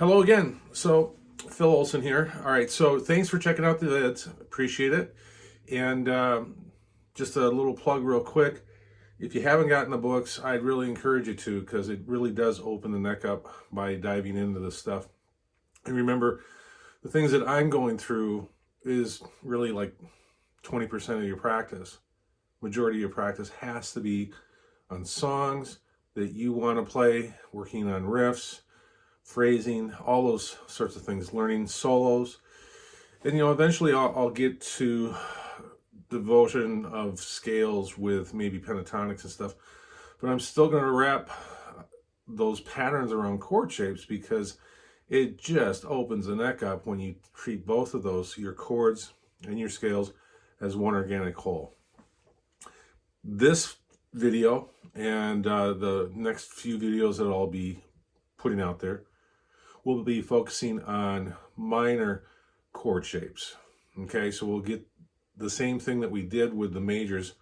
Hello again. So, Phil Olson here. All right, so thanks for checking out the vids. Appreciate it. And just a little plug real quick. If you haven't gotten the books, I'd really encourage you to, because it really does open the neck up by diving into this stuff. And remember, the things that I'm going through is really like 20% of your practice. Majority of your practice has to be on songs that you want to play, working on riffs, phrasing, all those sorts of things, learning solos. And eventually I'll get to devotion of scales with maybe pentatonics and stuff, but I'm still going to wrap those patterns around chord shapes, because it just opens the neck up when you treat both of those, your chords and your scales, as one organic whole. This video and the next few videos that I'll be putting out there will be focusing on minor chord shapes. Okay, so we'll get the same thing that we did with the majors,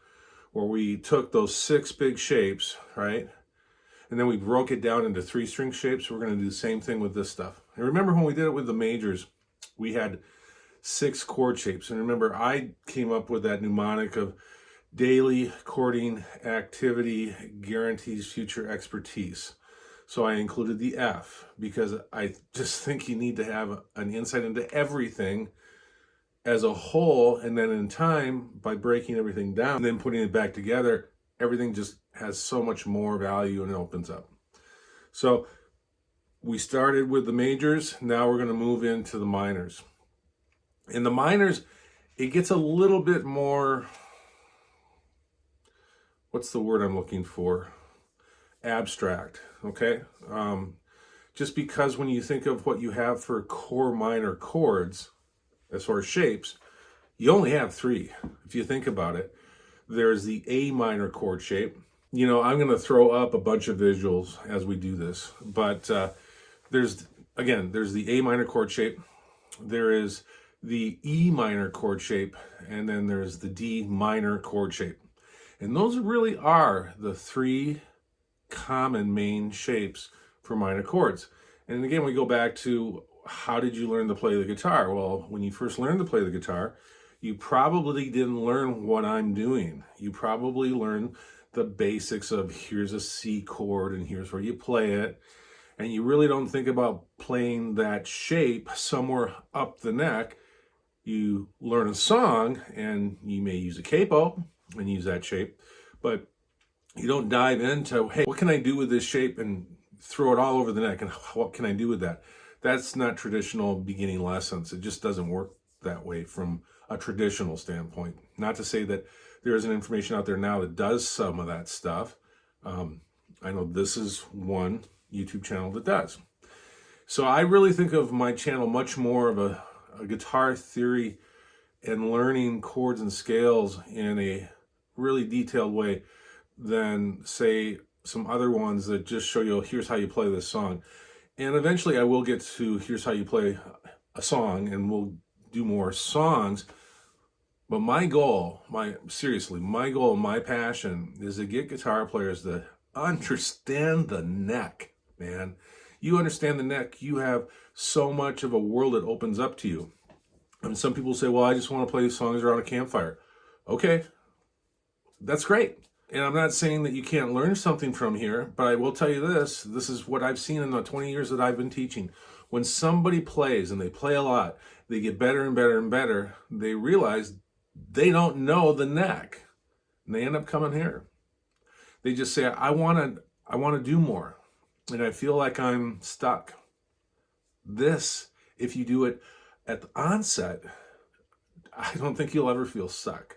where we took those 6 big shapes, right? And then we broke it down into 3-string shapes. We're going to do the same thing with this stuff. And remember, when we did it with the majors, we had 6 chord shapes. And remember, I came up with that mnemonic of daily chording activity guarantees future expertise. So I included the F, because I just think you need to have an insight into everything as a whole, and then in time, by breaking everything down and then putting it back together, everything just has so much more value and it opens up. So we started with the majors. Now we're going to move into the minors. In the minors, it gets a little bit more, what's the word I'm looking for? Abstract, okay? Just because when you think of what you have for core minor chords, as far as shapes, you only have 3. If you think about it, there's the A minor chord shape. I'm going to throw up a bunch of visuals as we do this, but there's the A minor chord shape, there is the E minor chord shape, and then there's the D minor chord shape. And those really are the 3 common main shapes for minor chords. And again, we go back to, how did you learn to play the guitar? Well, when you first learned to play the guitar, you probably didn't learn what I'm doing. You probably learned the basics of, here's a C chord and here's where you play it. And you really don't think about playing that shape somewhere up the neck. You learn a song and you may use a capo and use that shape, but you don't dive into, hey, what can I do with this shape, and throw it all over the neck, and what can I do with that? That's not traditional beginning lessons. It just doesn't work that way from a traditional standpoint. Not to say that there isn't information out there now that does some of that stuff. I know this is one YouTube channel that does. So I really think of my channel much more of a guitar theory and learning chords and scales in a really detailed way than, say, some other ones that just show you, here's how you play this song. And eventually I will get to, here's how you play a song, and we'll do more songs. But my goal, my passion is to get guitar players to understand the neck, man. You understand the neck, you have so much of a world that opens up to you. And some people say, well, I just want to play songs around a campfire. Okay, that's great. And I'm not saying that you can't learn something from here, but I will tell you this is what I've seen in the 20 years that I've been teaching. When somebody plays, and they play a lot, they get better and better and better, they realize they don't know the neck, and they end up coming here. They just say, I want to do more, and I feel like I'm stuck. This, if you do it at the onset, I don't think you'll ever feel stuck,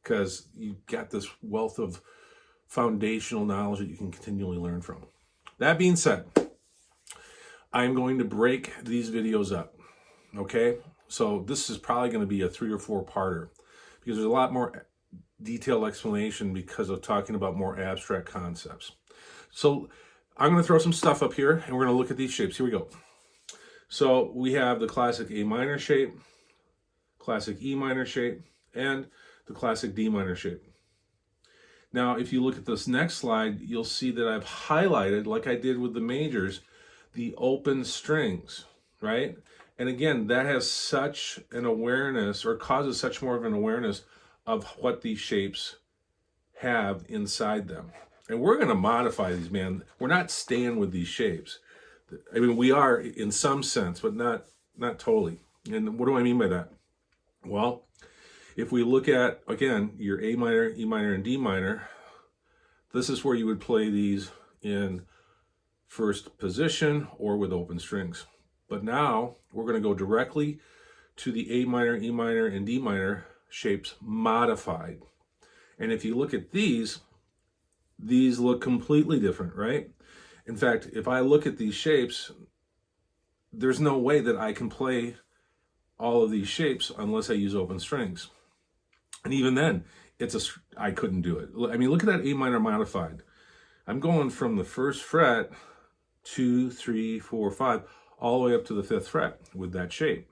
because you got this wealth of foundational knowledge that you can continually learn from. That being said, I'm going to break these videos up, okay? So this is probably going to be a 3 or 4-parter, because there's a lot more detailed explanation because of talking about more abstract concepts. So I'm going to throw some stuff up here, and we're going to look at these shapes. Here we go. So we have the classic A minor shape, classic E minor shape, and the classic D minor shape. Now, if you look at this next slide, you'll see that I've highlighted, like I did with the majors, the open strings, right? And again, that has such an awareness, or causes such more of an awareness of what these shapes have inside them. And we're going to modify these, man. We're not staying with these shapes. I mean, we are in some sense, but not totally. And what do I mean by that? Well, if we look at, again, your A minor, E minor, and D minor, this is where you would play these in first position or with open strings. But now we're going to go directly to the A minor, E minor, and D minor shapes modified. And if you look at these look completely different, right? In fact, if I look at these shapes, there's no way that I can play all of these shapes unless I use open strings. And even then, I couldn't do it. I mean, look at that A minor modified. I'm going from the first fret, 2, 3, 4, 5, all the way up to the 5th fret with that shape.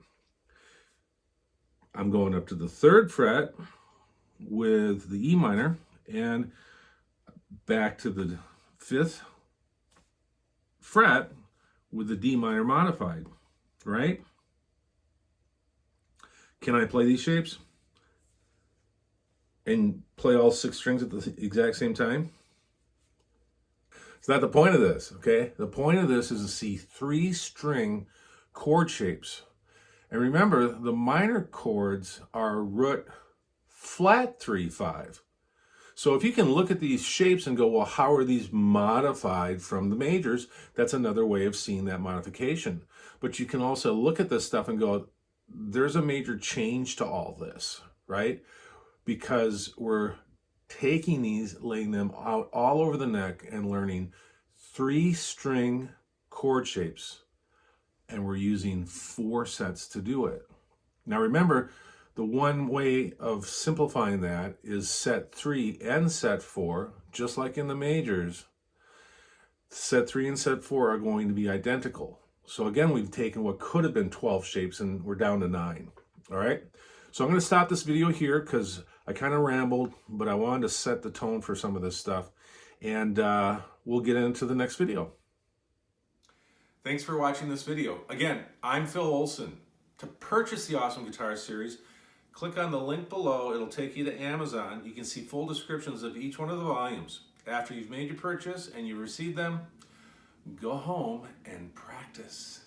I'm going up to the 3rd fret with the E minor and back to the 5th fret with the D minor modified, right? Can I play these shapes and play all 6 strings at the exact same time? It's not the point of this, okay? The point of this is to see 3-string chord shapes. And remember, the minor chords are root flat 3, 5. So if you can look at these shapes and go, well, how are these modified from the majors? That's another way of seeing that modification. But you can also look at this stuff and go, there's a major change to all this, right? Because we're taking these, laying them out all over the neck and learning 3-string chord shapes. And we're using 4 sets to do it. Now remember, the one way of simplifying that is set 3 and set 4, just like in the majors. Set 3 and set 4 are going to be identical. So again, we've taken what could have been 12 shapes and we're down to 9. All right. So I'm going to stop this video here because I kind of rambled, but I wanted to set the tone for some of this stuff. And we'll get into the next video. Thanks for watching this video. Again, I'm Phil Olson. To purchase the Awesome Guitar Series, click on the link below. It'll take you to Amazon. You can see full descriptions of each one of the volumes. After you've made your purchase and you receive them, go home and practice.